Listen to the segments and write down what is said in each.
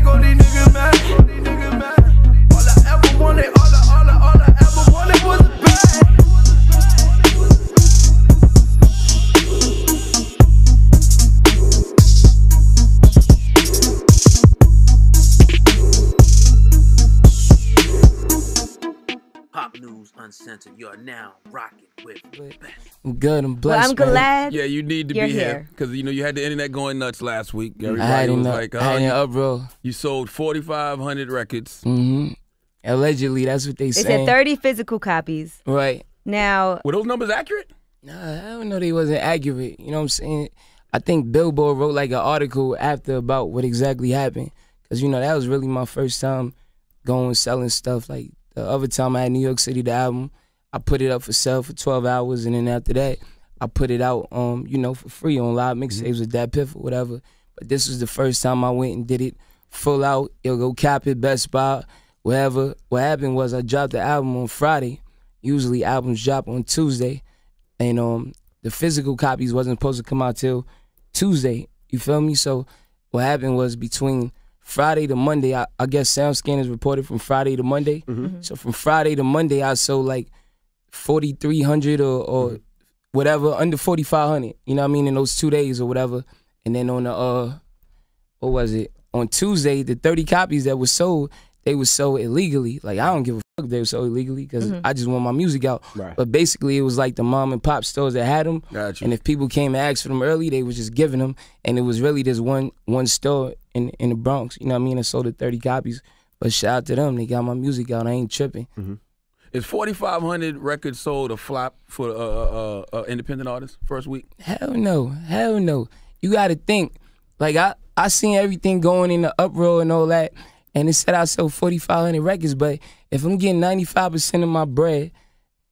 make all these niggas mad. All I ever wanted, all I ever wanted was a bag. Pop News Uncensored. You are now rocking with Best. I'm good. I'm blessed. Well, I'm glad. Yeah, you need to be here because you know you had the internet going nuts last week. Everybody was like, I had an uproar. You sold 4,500 records. Allegedly, that's what they They saying. said 30 physical copies. Right. Now, were those numbers accurate? Nah, I don't know they wasn't accurate. You know what I'm saying? I think Billboard wrote like an article after about what exactly happened. Because, you know, that was really my first time going selling stuff. Like the other time I had New York City, the album, I put it up for sale for 12 hours. And then after that, I put it out, you know, for free on live mixtapes with Dat Piff or whatever. But this was the first time I went and did it full out. It'll go cap it, Best Buy, wherever. What happened was I dropped the album on Friday. Usually albums drop on Tuesday. And the physical copies wasn't supposed to come out till Tuesday. You feel me? So what happened was between Friday to Monday, I guess SoundScan is reported from Friday to Monday. So from Friday to Monday, I sold like 4,300 or whatever, under 4,500. You know what I mean? In those 2 days or whatever. And then on the, what was it? On Tuesday, the 30 copies that were sold, they were sold illegally. Like, I don't give a fuck if they were sold illegally because I just want my music out. Right. But basically, it was like the mom and pop stores that had them. Gotcha. And if people came and asked for them early, they was just giving them. And it was really this one store in the Bronx, you know what I mean, that sold the 30 copies. But shout out to them. They got my music out. I ain't tripping. Is 4,500 records sold a flop for independent artists first week? Hell no. Hell no. You got to think. Like, I seen everything going in the uproar and all that. And it said I sold 4,500 records, but if I'm getting 95% of my bread,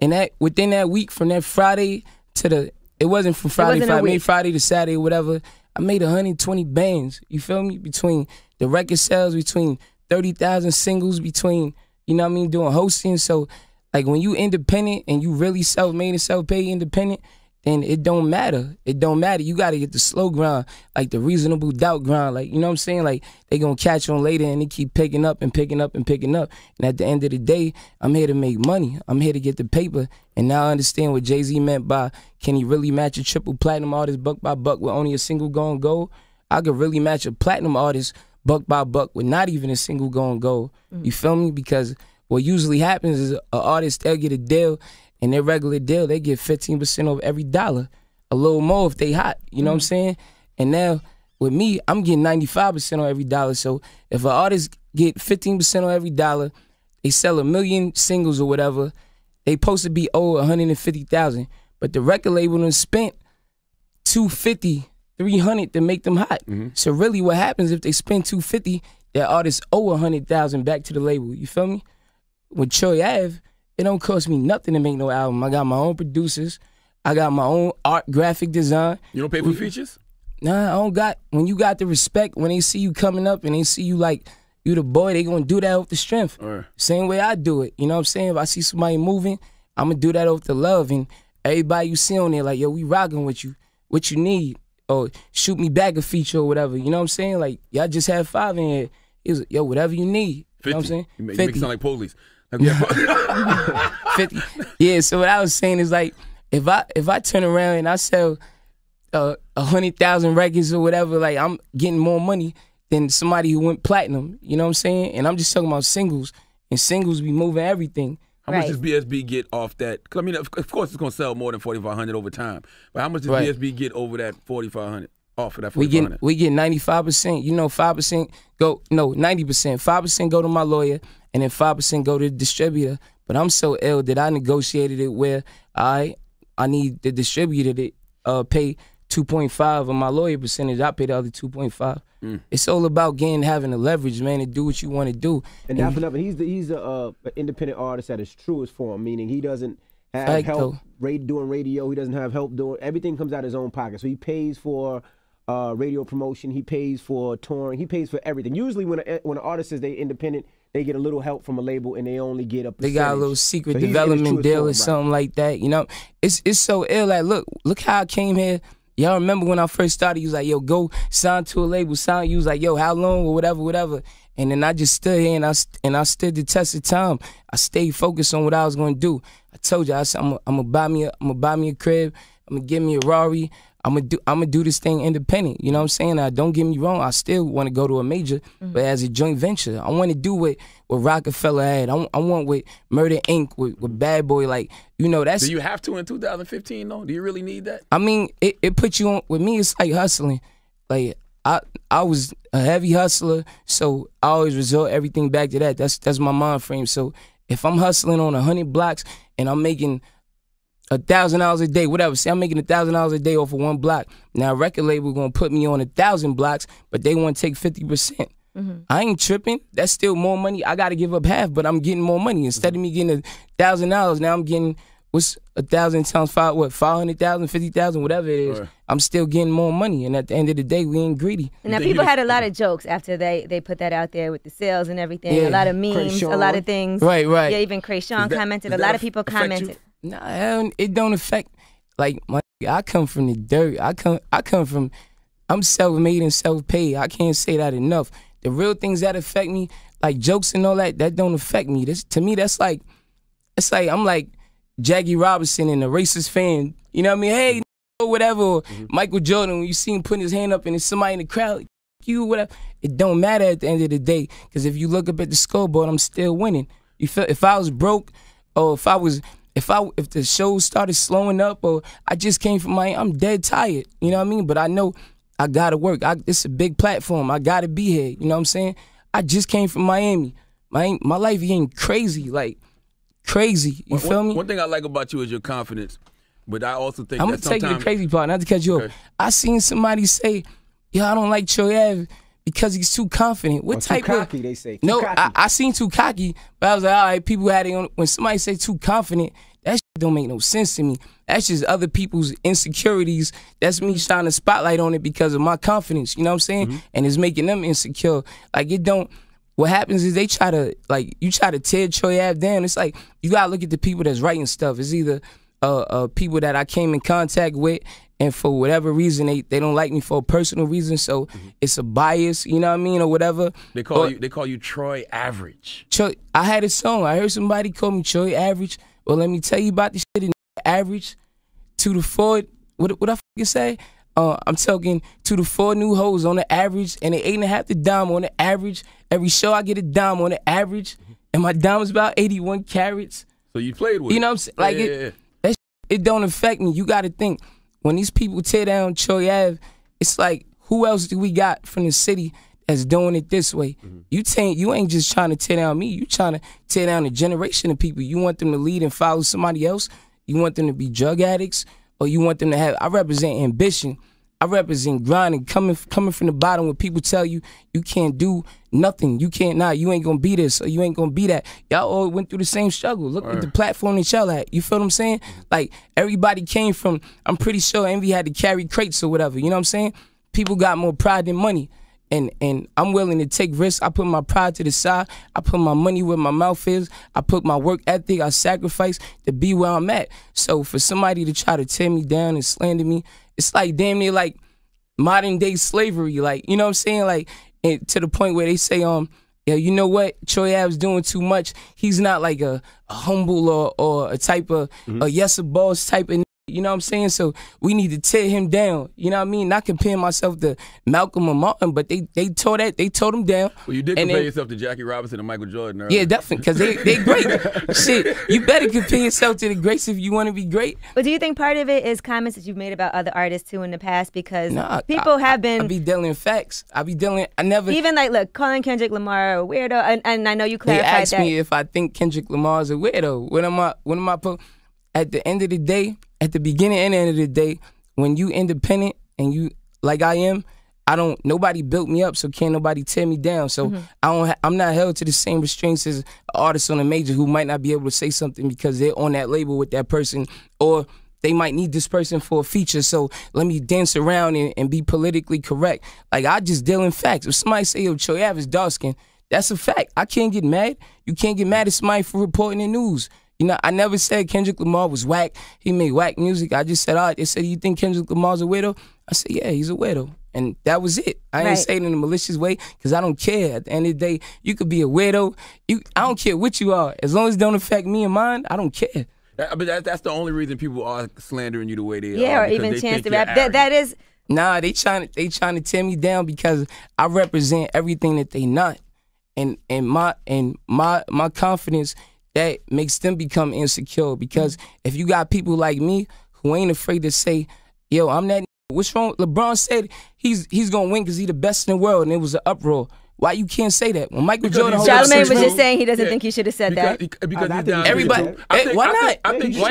and that within that week from that Friday to it wasn't from Friday, Friday to Saturday, whatever, I made 120 bands. You feel me? Between the record sales, between 30,000 singles, between, you know what I mean, doing hosting. So, like, when you independent and you really self-made and self-paid independent, then it don't matter. It don't matter. You got to get the slow grind, like the reasonable doubt grind. Like, you know what I'm saying? Like, they going to catch on later and they keep picking up and picking up and picking up. And at the end of the day, I'm here to make money. I'm here to get the paper. And now I understand what Jay-Z meant by, can he really match a triple platinum artist buck by buck with only a single going gold? I could really match a platinum artist buck by buck with not even a single going gold. You feel me? Because what usually happens is an artist, they'll get a deal, and their regular deal, they get 15% off every dollar. A little more if they hot, you know what I'm saying? And now, with me, I'm getting 95% on every dollar. So if an artist get 15% on every dollar, they sell 1 million singles or whatever, they supposed to be owed 150,000. But the record label done spent 250, 300 to make them hot. So really what happens if they spend 250, that artist owe 100,000 back to the label, you feel me? With Troy Ave, it don't cost me nothing to make no album. I got my own producers. I got my own art, graphic design. You don't pay for features? Nah, I don't got, when you got the respect, when they see you coming up and they see you like, you the boy, they gonna do that with the strength. Same way I do it. You know what I'm saying? If I see somebody moving, I'm gonna do that with the love. And everybody you see on there, like, yo, we rocking with you. What you need? Or shoot me back a feature or whatever. You know what I'm saying? Like, y'all just had 5 in here. It was, yo, whatever you need. 50. You know what I'm saying? You make it sound like police. 50. Yeah, so what I was saying is, like, if I turn around and I sell 100,000 records or whatever, like, I'm getting more money than somebody who went platinum. You know what I'm saying? And I'm just talking about singles. And singles be moving everything. How much does BSB get off that? Cause I mean, of course, it's gonna sell more than 4,500 over time. But how much does BSB get over that 4,500? Off of that 4,500? We get 95%. You know, 5% go. No, 90%. 5% go to my lawyer, and then 5% go to the distributor. But I'm so ill that I negotiated it where I need the distributor to pay 2.5 of my lawyer percentage. I pay the other 2.5. It's all about having the leverage, man, to do what you want to do. And not for nothing, he's an independent artist at his truest form, meaning he doesn't have help doing radio. He doesn't have help doing everything. Comes out of his own pocket. So he pays for radio promotion. He pays for touring. He pays for everything. Usually, when an artist says they independent, they get a little help from a label, and they only get a percentage. They got a little secret development deal or something like that. You know, it's so ill. Like, look how I came here Y'all remember when I first started, you was like, yo, go sign to a label, sign. You was like, yo, how long or whatever. And then I just stood here and I stood the test of time. I stayed focused on what I was gonna do. I told you, I said, I'm gonna buy me a crib, I'm gonna get me a Rari, I'm gonna do this thing independent. You know what I'm saying? Now, don't get me wrong, I still want to go to a major, but as a joint venture, I want to do what Rockefeller had. I want what Murder Inc. with Bad Boy, like, you know, that's. Do you have to in 2015 though? Do you really need that? I mean, it puts you on. With me, it's like hustling. Like I was a heavy hustler, so I always resort everything back to that. That's my mind frame. So if I'm hustling on 100 blocks and I'm making $1,000 a day, whatever. Say I'm making $1,000 a day off of one block. Now, a record label gonna put me on 1,000 blocks, but they want to take 50%. I ain't tripping. That's still more money. I gotta give up half, but I'm getting more money. Instead of me getting $1,000, now I'm getting what's 1,000 times 5? What, 500,000, 50,000, whatever it is. Right. I'm still getting more money, and at the end of the day, we ain't greedy. Now, people had a lot of jokes after they put that out there with the sales and everything. Yeah. A lot of memes, a lot of things. Right. Yeah, even Krayshawn commented. A lot of people commented. Nah, it don't affect. Like, I come from the dirt. I come from. I'm self-made and self-paid. I can't say that enough. The real things that affect me, like jokes and all that don't affect me. To me, that's like, it's like I'm like Jackie Robinson and a racist fan. You know what I mean? Hey, or whatever. Or Michael Jordan, when you see him putting his hand up and there's somebody in the crowd, like, you, whatever. It don't matter at the end of the day, because if you look up at the scoreboard, I'm still winning. You feel? If I was broke, or if the show started slowing up, or I just came from I'm dead tired. You know what I mean? But I know I gotta work. It's a big platform. I gotta be here. You know what I'm saying? I just came from Miami. My life ain't crazy, like crazy. You feel me? One thing I like about you is your confidence, but I also think I'm gonna tell you the crazy part. Not to cut you off. I seen somebody say, "Yo, I don't like Troy Ave because he's too confident." What type too cocky, they say. No, I seen too cocky, but I was like, all right, people had it on. When somebody say too confident, that shit don't make no sense to me. That's just other people's insecurities. That's me shining a spotlight on it because of my confidence. You know what I'm saying? And it's making them insecure. Like, it don't. What happens is they try to, like, you try to tear Troy Ave down. It's like, you gotta look at the people that's writing stuff. It's either people that I came in contact with, and for whatever reason they don't like me for a personal reason, so it's a bias, you know what I mean, or whatever. They call you Troy Average. I had a song. I heard somebody call me Troy Average. Well, let me tell you about this shit. Average to the 4. What I fucking say? I'm talking to the 4 new hoes on the average, and they 8.5 the dime on the average. Every show I get a dime on the average, and my dime is about 81 carats. So you played with it. You know what I'm saying? Like, it don't affect me. You got to think, when these people tear down Troy Ave, it's like, who else do we got from the city that's doing it this way? You ain't just trying to tear down me. You trying to tear down a generation of people. You want them to lead and follow somebody else? You want them to be drug addicts? Or you want them to have, I represent ambition. I represent grinding, coming from the bottom when people tell you you can't do nothing. You can't, you ain't gonna be this or you ain't gonna be that. Y'all all went through the same struggle. Look at the platform that y'all had. You feel what I'm saying? Like, everybody came from, I'm pretty sure Envy had to carry crates or whatever. You know what I'm saying? People got more pride than money. And I'm willing to take risks. I put my pride to the side. I put my money where my mouth is. I put my work ethic. I sacrifice to be where I'm at. So for somebody to try to tear me down and slander me, it's like damn near like modern day slavery. Like, you know what I'm saying? Like, to the point where they say, yeah, you know what? Troy Ave's doing too much. He's not like a humble or a type of a yes a boss type of. You know what I'm saying? So we need to tear him down. You know what I mean? Not comparing myself to Malcolm or Martin, but they tore him down. Well, you did compare yourself to Jackie Robinson and Michael Jordan earlier. Yeah, definitely, because they great. Shit, you better compare yourself to the greats if you want to be great. But do you think part of it is comments that you've made about other artists too in the past? Because people have been. I be dealing facts. I never. Even like, look, calling Kendrick Lamar a weirdo, and I know you clarified that. They asked me if I think Kendrick Lamar is a weirdo. What am I? At the end of the day, at the beginning and end of the day, when you independent and you like I am, nobody built me up, so can't nobody tear me down. So I'm not held to the same restraints as an artist on a major who might not be able to say something because they're on that label with that person, or they might need this person for a feature, so let me dance around and be politically correct. Like, I just deal in facts. If somebody say, yo, Troy Ave is dark skin, that's a fact. I can't get mad. You can't get mad at somebody for reporting the news. You know, I never said Kendrick Lamar was whack. He made whack music. I just said, all right. They said, you think Kendrick Lamar's a widow? I said, yeah, he's a widow. And that was it. I didn't say it in a malicious way because I don't care. At the end of the day, you could be a widow. I don't care what you are. As long as it don't affect me and mine, I don't care. But that's the only reason people are slandering you the way they are. Yeah, or even Chance the Rapper. That is. Nah, they trying to tear me down because I represent everything that they not, and my confidence that makes them become insecure. Because if you got people like me who ain't afraid to say, yo, I'm that. What's wrong? LeBron said he's gonna win because he's the best in the world, and it was an uproar. Why you can't say that? When Michael Jordan, Charlamagne was just saying he doesn't think he should have said that. Because everybody, why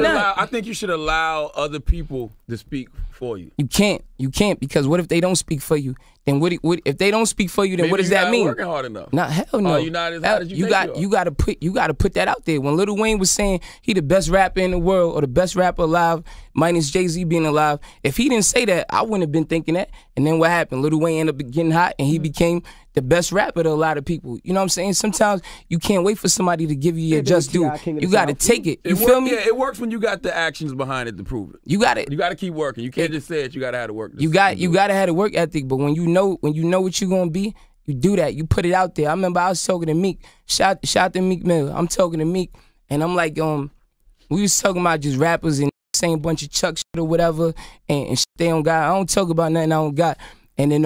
not? I think you should allow other people to speak for you. You can't because what if they don't speak for you? Then what if they don't speak for you? Then maybe what does that mean? Working hard enough. Not hell no. You're not as hard as you think you got to put that out there. When Lil Wayne was saying he the best rapper in the world or the best rapper alive, minus Jay-Z being alive, if he didn't say that, I wouldn't have been thinking that. And then what happened? Lil Wayne ended up getting hot and he became the best rapper to a lot of people. You know what I'm saying? Sometimes you can't wait for somebody to give you your just due. You got to take it. You feel me? Yeah, it works when you got the actions behind it to prove it. You got it. You got to keep working. You can't just say it. You got to have to work. You got to have a work ethic. But when you know what you're gonna be, you do that. You put it out there. I remember I was talking to Meek. Shout to Meek Mill. I'm talking to Meek, and I'm like, we was talking about just rappers and saying bunch of Chuck shit or whatever, and shit they don't got. I don't talk about nothing I don't got. And then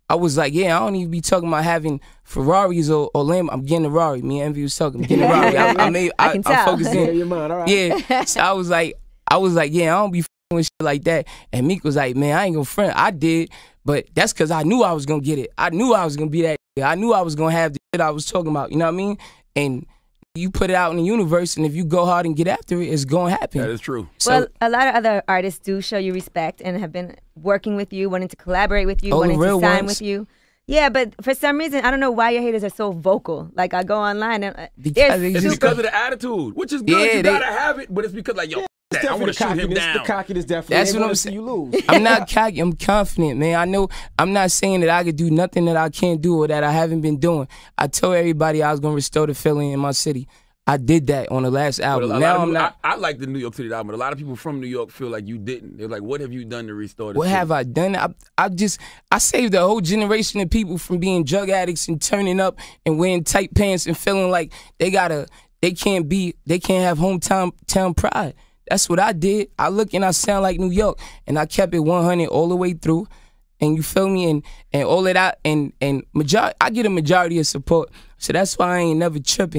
I was like, yeah, I don't even be talking about having Ferraris or Lambo. I'm getting a Rari. Me and Envy was talking. I'm getting a Rari. I can tell. I'm focused in. Your mind, all right. Yeah. So I was like, yeah, I don't be with shit like that. And Meek was like, man, I ain't gonna front. I did, but that's because I knew I was gonna get it. I knew I was gonna be that. I knew I was gonna have the shit I was talking about. You know what I mean? And you put it out in the universe, and if you go hard and get after it, it's gonna happen. That is true. So, well, a lot of other artists do show you respect and have been working with you, wanting to collaborate with you, wanting to sign with you. Yeah, but for some reason, I don't know why your haters are so vocal. Like, I go online and it's because of the attitude, which is good. Yeah, you gotta have it, but it's because like, yo, I want to shoot him down. The cockiness definitely. That's what I'm saying. You lose. I'm not cocky. I'm confident, man. I know. I'm not saying that I could do nothing that I can't do or that I haven't been doing. I told everybody I was gonna restore the feeling in my city. I did that on the last album. Now I'm not. I like the New York City album, but a lot of people from New York feel like you didn't. They're like, what have you done to restore the city? What have I done? I saved a whole generation of people from being drug addicts and turning up and wearing tight pants and feeling like they can't have hometown pride. That's what I did. I look and I sound like New York, and I kept it 100 all the way through. And you feel me? And all of that, and majority, I get a majority of support. So that's why I ain't never tripping.